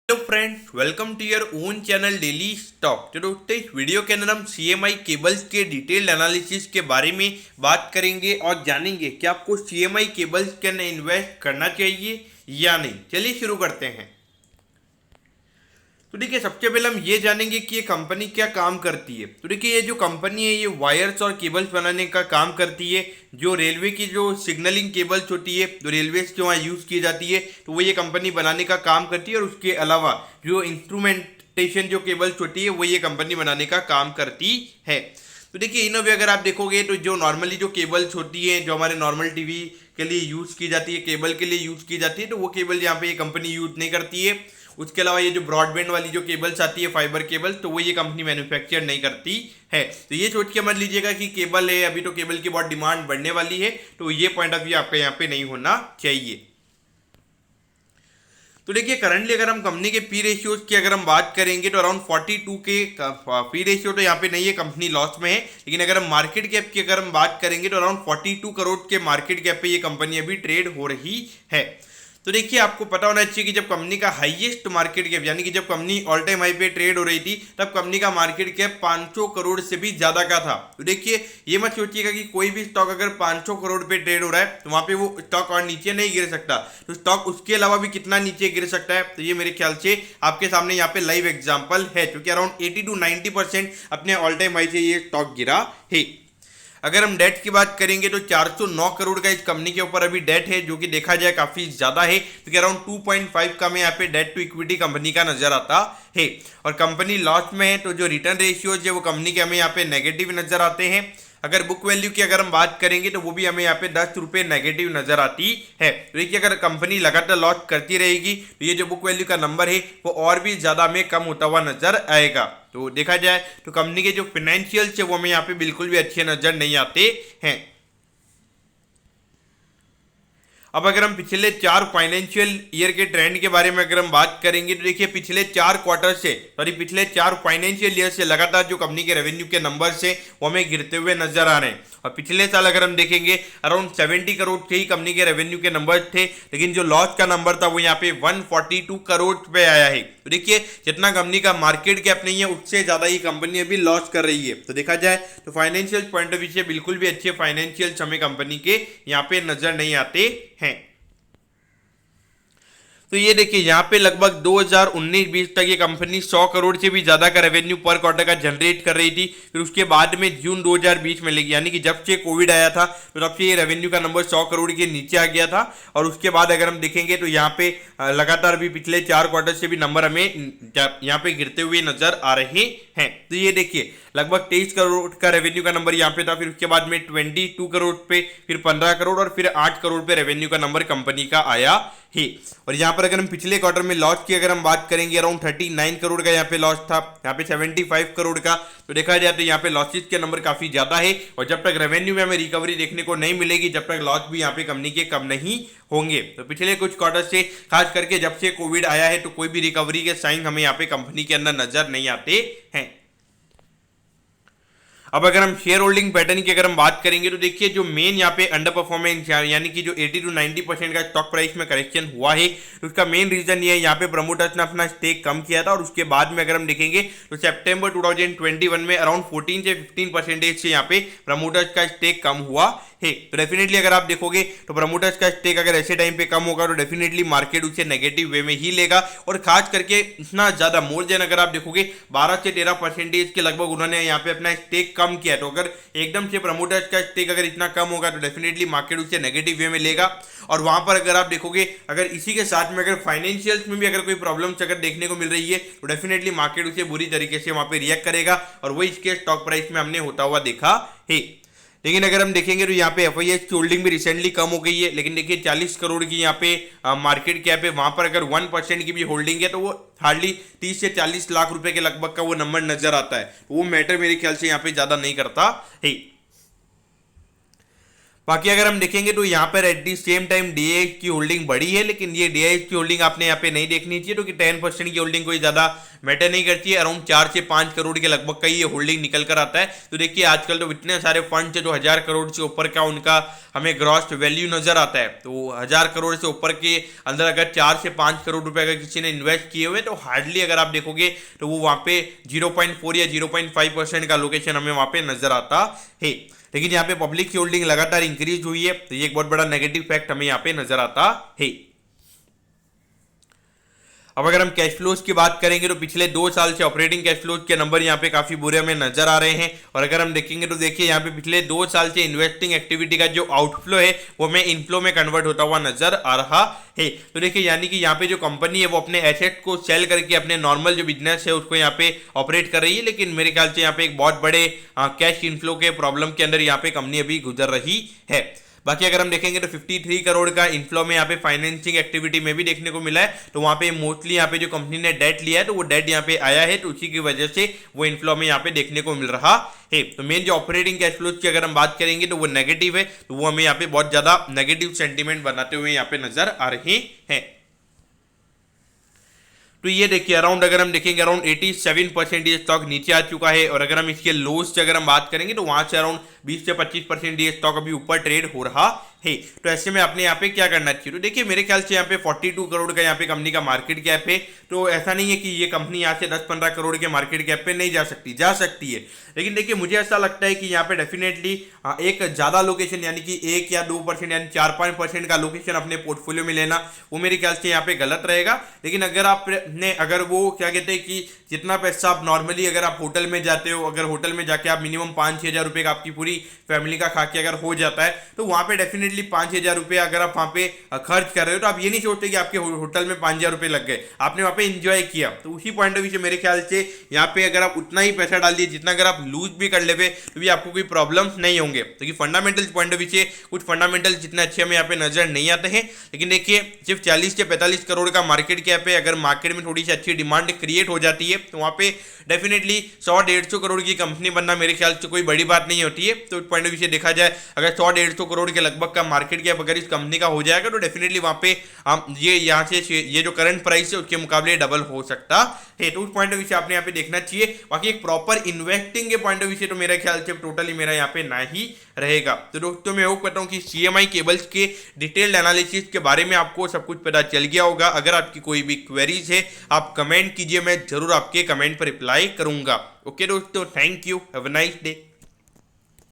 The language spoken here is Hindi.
Hello friends, welcome to your own channel daily stock. तो दोस्तों, इस वीडियो के अंदर हम सीएमआई केबल्स के डिटेल्ड एनालिसिस के बारे में बात करेंगे और जानेंगे कि आपको सीएमआई केबल्स के अंदर इन्वेस्ट करना चाहिए या नहीं। चलिए शुरू करते हैं। तो देखिए, सबसे पहले हम ये जानेंगे कि ये कंपनी क्या काम करती है। तो देखिए, ये जो कंपनी है ये वायर्स और केबल्स बनाने का काम करती है। जो रेलवे की जो सिग्नलिंग केबल्स होती है, जो रेलवे के वहाँ यूज़ की जाती है, तो वो ये कंपनी बनाने का काम करती है। और उसके अलावा जो इंस्ट्रूमेंटेशन जो केबल्स होती है वो ये कंपनी बनाने का काम करती है। तो देखिए, इनों भी अगर आप देखोगे तो जो नॉर्मली जो केबल्स होती है, जो हमारे नॉर्मल टीवी के लिए यूज़ की जाती है, केबल के लिए यूज़ की जाती है, तो वो केबल यहाँ पे ये कंपनी यूज़ नहीं करती है। उसके अलावा ये जो ब्रॉडबैंड वाली जो केबल्स आती है, फाइबर केबल, तो वो ये कंपनी मैन्युफैक्चर नहीं करती है। तो ये सोच के मत लीजिएगा कि केबल है, अभी तो केबल की बहुत डिमांड बढ़ने वाली है, तो ये पॉइंट ऑफ व्यू आपका यहाँ पे नहीं होना चाहिए। तो देखिए, करंटली अगर हम कंपनी के पी रेशियोज की अगर हम बात करेंगे तो अराउंड 42 के पी रेशियो तो यहाँ पे नहीं है, कंपनी लॉस में है। लेकिन अगर हम मार्केट कैप की अगर हम बात करेंगे तो अराउंड 42 करोड़ के मार्केट कैप पे ये कंपनी अभी ट्रेड हो रही है। तो देखिए, आपको पता होना चाहिए कि जब कंपनी का हाईएस्ट मार्केट कैप, यानी कि जब कंपनी ऑल टाइम हाई पे ट्रेड हो रही थी, तब कंपनी का मार्केट कैप 500 करोड़ से भी ज्यादा का था। तो देखिए, ये मत सोचिएगा कि कोई भी स्टॉक अगर 500 करोड़ पे ट्रेड हो रहा है तो वहां पे वो स्टॉक और नीचे नहीं गिर सकता। तो स्टॉक उसके अलावा भी कितना नीचे गिर सकता है, तो ये मेरे ख्याल से आपके सामने यहाँ पे लाइव एग्जाम्पल है, क्योंकि अराउंड 80 to 90% अपने ऑल टाइम हाई से ये स्टॉक गिरा है। अगर हम डेट की बात करेंगे तो 409 करोड़ का इस कंपनी के ऊपर अभी डेट है, जो कि देखा जाए काफी ज्यादा है, क्योंकि अराउंड 2.5 का में यहाँ पे डेट टू इक्विटी कंपनी का नजर आता है। और कंपनी लॉस में है, तो जो रिटर्न रेशियोज है वो कंपनी के हमें यहाँ पे नेगेटिव नजर आते हैं। अगर बुक वैल्यू की अगर हम बात करेंगे तो वो भी हमें यहाँ पे 10 रुपए नेगेटिव नजर आती है। तो देखिए, अगर कंपनी लगातार लॉस करती रहेगी तो ये जो बुक वैल्यू का नंबर है वो और भी ज्यादा हमें कम होता हुआ नजर आएगा। तो देखा जाए तो कंपनी के जो फाइनेंशियल्स है वो हमें यहाँ पे बिल्कुल भी अच्छे नजर नहीं आते हैं। अब अगर हम पिछले 4 फाइनेंशियल ईयर के ट्रेंड के बारे में अगर हम बात करेंगे तो देखिए, पिछले 4 क्वार्टर से, सॉरी पिछले 4 फाइनेंशियल ईयर से लगातार जो कंपनी के रेवेन्यू के नंबर से वो हमें गिरते हुए नजर आ रहे हैं। और पिछले साल अगर हम देखेंगे अराउंड 70 करोड़ के ही कंपनी के रेवेन्यू के नंबर थे, लेकिन जो लॉस का नंबर था वो यहाँ पे 142 करोड़ पे आया है। तो देखिए, जितना कंपनी का मार्केट कैप नहीं है उससे ज्यादा ही कंपनी अभी लॉस कर रही है। तो देखा जाए तो फाइनेंशियल पॉइंट ऑफ व्यू से बिल्कुल भी अच्छे फाइनेंशियल हमें कंपनी के यहाँ पे नजर नहीं आते हैं। तो ये देखिए, यहाँ पे लगभग 2019-20 तक ये कंपनी 100 करोड़ से भी ज्यादा का रेवेन्यू पर क्वार्टर का जनरेट कर रही थी। फिर उसके बाद में जून 2020 में लगी, यानी कि जब से कोविड आया था तो तब से ये रेवेन्यू का नंबर 100 करोड़ के नीचे आ गया था। और उसके बाद अगर हम देखेंगे तो यहाँ पे लगातार भी पिछले 4 क्वार्टर से भी नंबर हमें यहाँ पे गिरते हुए नजर आ रहे हैं। तो ये देखिए, लगभग 23 करोड़ का रेवेन्यू का नंबर यहाँ पे था, फिर उसके बाद में 22 करोड़ पे, फिर 15 करोड़ और फिर 8 करोड़ पे रेवेन्यू का नंबर कंपनी का आया ही। और यहाँ पर अगर हम पिछले क्वार्टर में लॉस की अगर हम बात करेंगे, अराउंड 39 करोड़ का यहाँ पे लॉस था, यहाँ पे 75 करोड़ का। तो देखा जाए तो यहाँ पे लॉसेस के नंबर काफी ज्यादा है। और जब तक रेवेन्यू में हमें रिकवरी देखने को नहीं मिलेगी, जब तक लॉस भी यहाँ पे कंपनी के कम नहीं होंगे। तो पिछले कुछ क्वार्टर से, खास करके जब से कोविड आया है, तो कोई भी रिकवरी के साइन हमें यहाँ पे कंपनी के अंदर नजर नहीं आते हैं। अब अगर हम शेयर होल्डिंग पैटर्न की अगर हम बात करेंगे तो देखिए, जो मेन यहाँ पे अंडर परफॉर्मेंस, यानी कि जो 80 to 90% का स्टॉक प्राइस में करेक्शन हुआ है, तो उसका मेन रीजन ये है, यहाँ पे प्रमोटर्स ने अपना स्टेक कम किया था। और उसके बाद में अगर हम देखेंगे तो सितंबर 2021 में अराउंड 14 से 15% से यहाँ पे प्रमोटर्स का स्टेक कम हुआ है। तो डेफिनेटली अगर आप देखोगे तो प्रमोटर्स का स्टेक अगर ऐसे टाइम पे कम होगा तो डेफिनेटली मार्केट उसे नेगेटिव वे में ही लेगा। और खास करके इतना ज्यादा, मोर देन अगर आप देखोगे 12 से 13% के लगभग उन्होंने यहाँ पे अपना स्टेक कम किया। तो अगर एकदम से प्रमोटर्स का स्टेक अगर इतना कम होगा तो डेफिनेटली मार्केट उसे नेगेटिव वे में लेगा। और वहां पर अगर आप देखोगे, अगर इसी के साथ में अगर फाइनेंशियल्स में भी अगर कोई प्रॉब्लम्स अगर देखने को मिल रही है तो डेफिनेटली मार्केट उसे बुरी तरीके से वहां पे रिएक्ट करेगा। और वही इसके स्टॉक प्राइस में हमने होता हुआ देखा है। लेकिन अगर हम देखेंगे तो यहाँ पे एफआईएस की होल्डिंग भी रिसेंटली कम हो गई है। लेकिन देखिए, 40 करोड़ की यहाँ पे मार्केट कैप है, वहां पर अगर 1% की भी होल्डिंग है तो वो हार्डली 30 से 40 लाख रुपए के लगभग का वो नंबर नजर आता है। वो मैटर मेरे ख्याल से यहाँ पे ज्यादा नहीं करता है। बाकी अगर हम देखेंगे तो यहाँ पर एट दी सेम टाइम डीआईएच की होल्डिंग बढ़ी है, लेकिन ये डीआईएच की होल्डिंग आपने यहाँ पे नहीं देखनी चाहिए, क्योंकि 10% की होल्डिंग कोई ज्यादा मैटर नहीं करती है। अराउंड 4 से 5 करोड़ के लगभग का ये होल्डिंग निकल कर आता है। तो देखिए आजकल तो इतने सारे फंड है जो 1000 करोड़ से ऊपर का उनका हमें ग्रॉस वैल्यू नजर आता है। तो 1000 करोड़ से ऊपर के अंदर अगर 4 से 5 करोड़ रुपए अगर किसी ने इन्वेस्ट किए हुए तो हार्डली अगर आप देखोगे तो वो वहां पे 0.4 या 0.5% का लोकेशन हमें वहां पे नजर आता है। लेकिन यहाँ पे पब्लिक की होल्डिंग लगातार इंक्रीज हुई है, तो ये एक बहुत बड़ा नेगेटिव फैक्ट हमें यहाँ पे नजर आता है। अब अगर हम कैश फ्लोज की बात करेंगे तो पिछले 2 साल से ऑपरेटिंग कैश फ्लोज के नंबर यहाँ पे काफी बुरे हमें नजर आ रहे हैं। और अगर हम देखेंगे तो देखिए यहाँ पे पिछले 2 साल से इन्वेस्टिंग एक्टिविटी का जो आउटफ्लो है वो हमें इनफ्लो में कन्वर्ट होता हुआ नजर आ रहा है। तो देखिए यानी कि यहाँ पे जो कंपनी है वो अपने एसेट को सेल करके अपने नॉर्मल जो बिजनेस है उसको यहाँ पे ऑपरेट कर रही है, लेकिन मेरे ख्याल से यहाँ पे एक बहुत बड़े कैश इनफ्लो के प्रॉब्लम के अंदर यहाँ पे कंपनी अभी गुजर रही है। बाकी अगर हम देखेंगे तो 53 करोड़ का इनफ्लो में यहाँ पे फाइनेंसिंग एक्टिविटी में भी देखने को मिला है। तो वहां पे मोस्टली यहाँ पे जो कंपनी ने डेट लिया है तो वो डेट यहाँ पे आया है, तो उसी की वजह से वो इनफ्लो में यहाँ पे देखने को मिल रहा है। तो मेन जो ऑपरेटिंग कैश फ्लोज की अगर हम बात करेंगे तो वो नेगेटिव है, तो वो हमें यहाँ पे बहुत ज्यादा नेगेटिव सेंटीमेंट बनाते हुए यहाँ पे नजर आ रहे हैं। तो ये देखिए अराउंड अगर हम देखेंगे अराउंड 87% ये स्टॉक नीचे आ चुका है। और अगर हम इसके लोस से अगर हम बात करेंगे तो वहां से अराउंड 20 से 25% ये स्टॉक अभी ऊपर ट्रेड हो रहा है। तो ऐसे में आपने यहाँ पे क्या करना चाहिए, तो देखिए मेरे ख्याल से यहाँ पे 42 करोड़ का यहाँ पे कंपनी का मार्केट कैप है। तो ऐसा नहीं है कि ये कंपनी यहाँ से 10-15 करोड़ के मार्केट कैप पे नहीं जा सकती है। लेकिन देखिए मुझे ऐसा लगता है कि यहाँ पे डेफिनेटली एक ज्यादा लोकेशन यानी कि 1 या 2% यानी 4-5% का लोकेशन अपने पोर्टफोलियो में लेना वो मेरे ख्याल से यहाँ पे गलत रहेगा। लेकिन अगर आपने अगर वो क्या कहते हैं कि जितना पैसा आप नॉर्मली अगर आप होटल में जाते हो, अगर होटल में जाके आप मिनिमम 5-6 हज़ार रुपये का आपकी पूरी फैमिली का खा के अगर हो जाता है तो वहाँ पे डेफिनेटली 5-6 हज़ार रुपये अगर आप वहाँ पे खर्च कर रहे हो तो आप ये नहीं सोचते कि आपके होटल में 5 हज़ार रुपये लग गए, आपने वहाँ पे इंजॉय किया। तो उसी पॉइंट ऑफ व्यू से मेरे ख्याल से यहाँ पे अगर आप उतना ही पैसा डाल दिए जितना अगर आप लूज भी कर लेते तो भी आपको कोई प्रॉब्लम नहीं होंगे। क्योंकि फंडामेंटल पॉइंट ऑफ व्यू से कुछ फंडामेंटल जितने अच्छे हमें यहाँ पे नजर नहीं आते हैं। लेकिन देखिए सिर्फ 40 से 45 करोड़ का मार्केट कैप है, अगर मार्केट में थोड़ी सी अच्छी डिमांड क्रिएट हो जाती है तो वहाँ पे डेफिनेटली 100-150 करोड़ की कंपनी बनना मेरे ख्याल से कोई बड़ी बात नहीं होती है। तो पॉइंट ऑफ व्यू से देखा जाए अगर 100-150 करोड़ के लगभग का मार्केट कैप अगर इस कंपनी का हो जाएगा तो डेफिनेटली वहाँ पे ये यहाँ से ये जो करंट प्राइस है उसके मुकाबले डबल हो सकता है। तो उस पॉइंट ऑफ व्यू से आपने यहाँ पे देखना चाहिए। बाकी एक प्रॉपर इन्वेस्टिंग के पॉइंट ऑफ व्यू से तो मेरे ख्याल से टोटली मेरा यहाँ पे ना ही रहेगा। तो दोस्तों मैं होप करता हूँ कि CMI केबल्स के डिटेल्ड एनालिसिस के बारे में आपको सब कुछ पता चल गया होगा। अगर आपकी कोई भी क्वेरीज है आप कमेंट कीजिए, मैं जरूर आपके कमेंट पर रिप्लाई करूंगा। ओके दोस्तों, thank you, have a nice day.